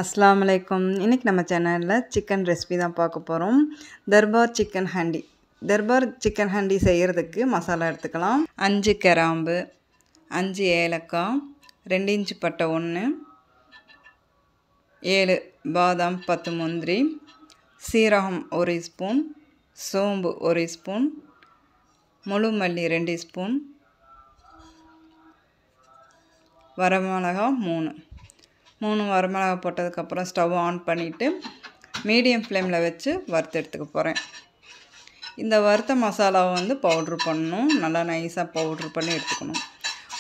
अस्सलाम वालेकुम। इनके நம்ம சேனல்ல சிக்கன் ரெசிபி தான் பார்க்க போறோம். தர்பார் சிக்கன் ஹண்டி. தர்பார் சிக்கன் ஹண்டி செய்யிறதுக்கு மசாலா எடுத்துக்கலாம். 5 கிராம்பு, 5 ஏலக்காய், 2 இன்ச் பட்டை 1, 7 பாதாம் 10 முந்திரி, சீரகம் 1 ஸ்பூன், சோம்பு 1 ஸ்பூன், முழு மல்லி 2 ஸ்பூன், வரமிளகா 3 வரமிளகா போட்டதுக்கப்புறம் ஸ்டவ் ஆன் பண்ணிவிட்டு மீடியம் ஃப்ளேமில் வச்சு வறுத்து எடுத்துக்க போகிறேன். இந்த வறுத்த மசாலாவை வந்து பவுட்ரு பண்ணணும். நல்லா நைஸாக பவுட்ரு பண்ணி எடுத்துக்கணும்.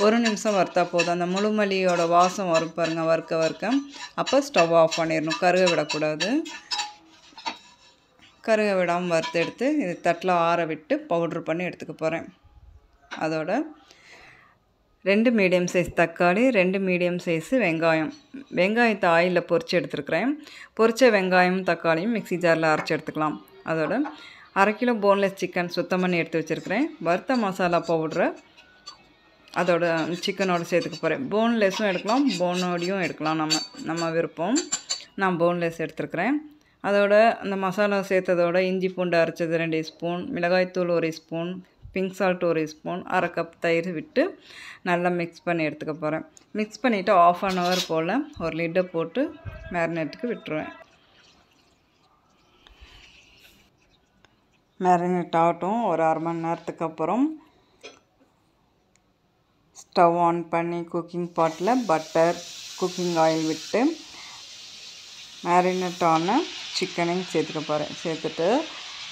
1 நிமிஷம் வறுத்தா போதும். அந்த முழுமல்லியோட வாசம் வரும் பாருங்கள் வறுக்க. அப்போ ஸ்டவ் ஆஃப் பண்ணிடணும். கருக விடக்கூடாது. கருக விடாமல் வறுத்து எடுத்து இது தட்டில் ஆற விட்டு பவுட்ரு பண்ணி எடுத்துக்க போகிறேன். அதோட 2 மீடியம் சைஸ் தக்காளி, 2 மீடியம் சைஸு வெங்காயத்தை ஆயிலில் பொரித்து எடுத்துருக்கிறேன். பொரித்த வெங்காயம் தக்காளியும் மிக்ஸி ஜாரில் அரைச்சி எடுத்துக்கலாம். அதோட 1/2 கிலோ போன்லெஸ் சிக்கன் சுத்தம் பண்ணி எடுத்து வச்சுருக்கிறேன். வறுத்த மசாலா பவுட்ரை அதோட சிக்கனோடு சேர்த்துக்க போகிறேன். போன்லெஸ்ஸும் எடுக்கலாம், போனோடையும் எடுக்கலாம். நம்ம விருப்பம். நான் போன்லெஸ் எடுத்துருக்கிறேன். அதோட அந்த மசாலா சேர்த்ததோட இஞ்சி பூண்டு அரைச்சது 2 ஸ்பூன், மிளகாய்த்தூள் 1 spoon, pink salt 1 spoon, 1/2 cup தயிர் விட்டு நல்லா மிக்ஸ் பண்ணி எடுத்துக்க போகிறேன். மிக்ஸ் பண்ணிவிட்டு 1/2 hour போல் ஒரு லிட்டை போட்டு மேரினேட்டுக்கு விட்டுருவேன். மேரினேட் ஆகட்டும். ஒரு 1/2 மணி நேரத்துக்கு அப்புறம் ஸ்டவ் ஆன் பண்ணி குக்கிங் பாட்டில் பட்டர், குக்கிங் ஆயில் விட்டு மேரினேட் ஆன சிக்கனையும் சேர்த்துக்க போகிறேன். சேர்த்துட்டு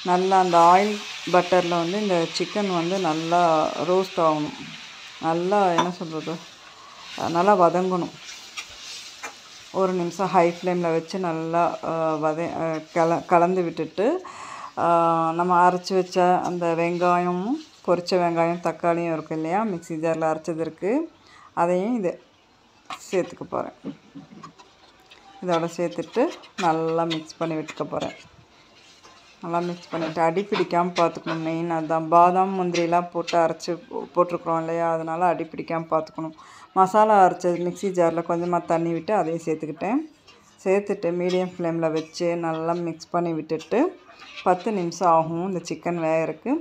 நல்லா அந்த ஆயில் பட்டரில் வந்து இந்த சிக்கன் வந்து நல்லா ரோஸ்ட் ஆகணும். நல்லா என்ன சொல்கிறது, நல்லா வதங்கணும். 1 நிமிஷம் ஹை ஃப்ளேமில் வச்சு நல்லா கலந்து விட்டுட்டு நம்ம அரைச்சி வச்ச அந்த வெங்காயமும் பொரித்த வெங்காயம் தக்காளியும் இருக்குது இல்லையா, மிக்ஸி ஜாரில் அரைச்சது இருக்குது, அதையும் இதை சேர்த்துக்க போகிறேன். இதோட சேர்த்துட்டு நல்லா மிக்ஸ் பண்ணி விட்டுக்க போகிறேன். நல்லா மிக்ஸ் பண்ணிவிட்டு அடி பிடிக்காமல் பார்த்துக்கணும். மெயின் அதுதான். பாதாம் முந்திரிலாம் போட்டு அரைச்சி போட்டிருக்குறோம் இல்லையா, அதனால் அடி பிடிக்காமல் பார்த்துக்கணும். மசாலா அரைச்சது மிக்ஸி ஜாரில் கொஞ்சமாக தண்ணி விட்டு அதையும் சேர்த்துட்டு மீடியம் ஃப்ளேமில் வச்சு நல்லா மிக்ஸ் பண்ணி விட்டுட்டு 10 நிமிஷம் ஆகும் இந்த சிக்கன் வேகிறதுக்கு.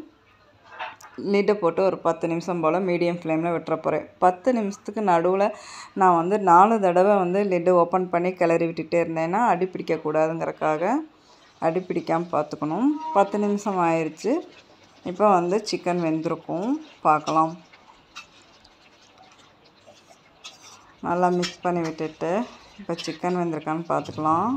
லிட்டை போட்டு ஒரு 10 நிமிஷம் போல் மீடியம் ஃப்ளேமில் விட்டுற போகிறேன். 10 நிமிஷத்துக்கு நடுவில் நான் வந்து 4 தடவை வந்து லிட்டு ஓப்பன் பண்ணி கிளறி விட்டுட்டே இருந்தேன்னா அடி பிடிக்கக்கூடாதுங்கிறக்காக அடி பிடிக்காமல் பார்த்துக்கணும். 10 நிமிஷம் ஆயிடுச்சு. இப்போ வந்து சிக்கன் வெந்திருக்கும், பார்க்கலாம். நல்லா மிக்ஸ் பண்ணி விட்டுட்டு இப்போ சிக்கன் வெந்திருக்கான்னு பார்த்துக்கலாம்.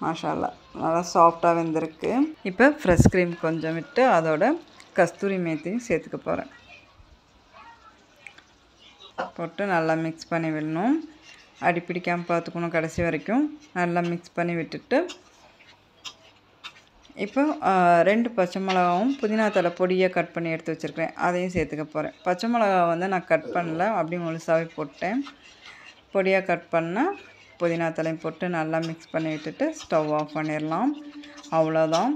மாஷால்லா நல்லா சாஃப்டாக வெந்திருக்கு. இப்போ ஃப்ரெஷ் க்ரீம் கொஞ்சம் விட்டு அதோட கஸ்தூரி மேத்தியும் சேர்த்துக்க போகிறேன். போட்டு நல்லா மிக்ஸ் பண்ணி விடணும். அடி பிடிக்காமல் பார்த்துக்கணும். கடைசி வரைக்கும் நல்லா மிக்ஸ் பண்ணி விட்டுட்டு இப்போ 2 பச்சை மிளகாவும் புதினா தலை பொடியாக கட் பண்ணி எடுத்து வச்சுருக்கிறேன், அதையும் சேர்த்துக்க போகிறேன். பச்சை மிளகா வந்து நான் கட் பண்ணல, அப்படியே முழுசாகவே போட்டேன். பொடியாக கட் பண்ண புதினா தலையும் போட்டு நல்லா மிக்ஸ் பண்ணி விட்டுட்டு ஸ்டவ் ஆஃப் பண்ணிடலாம். அவ்வளோதான்,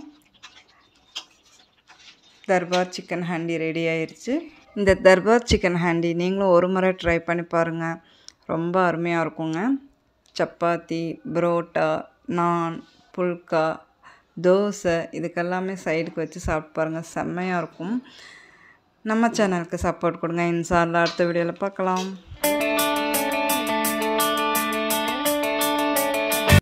தர்பார் சிக்கன் ஹண்டி ரெடி ஆயிடுச்சு. இந்த தர்பார் சிக்கன் ஹண்டி நீங்களும் ஒரு முறை ட்ரை பண்ணி பாருங்கள். ரொம்ப அருமையாக இருக்குங்க. சப்பாத்தி, புரோட்டா, நான், புல்கா, தோசை இதுக்கெல்லாமே சைடுக்கு வச்சு சாப்பிட்டு பாருங்கள். செம்மையாக இருக்கும். நம்ம சேனலுக்கு சப்போர்ட் கொடுங்க. இன்ஷா அல்லாஹ் அடுத்த வீடியோவில் பார்க்கலாம்.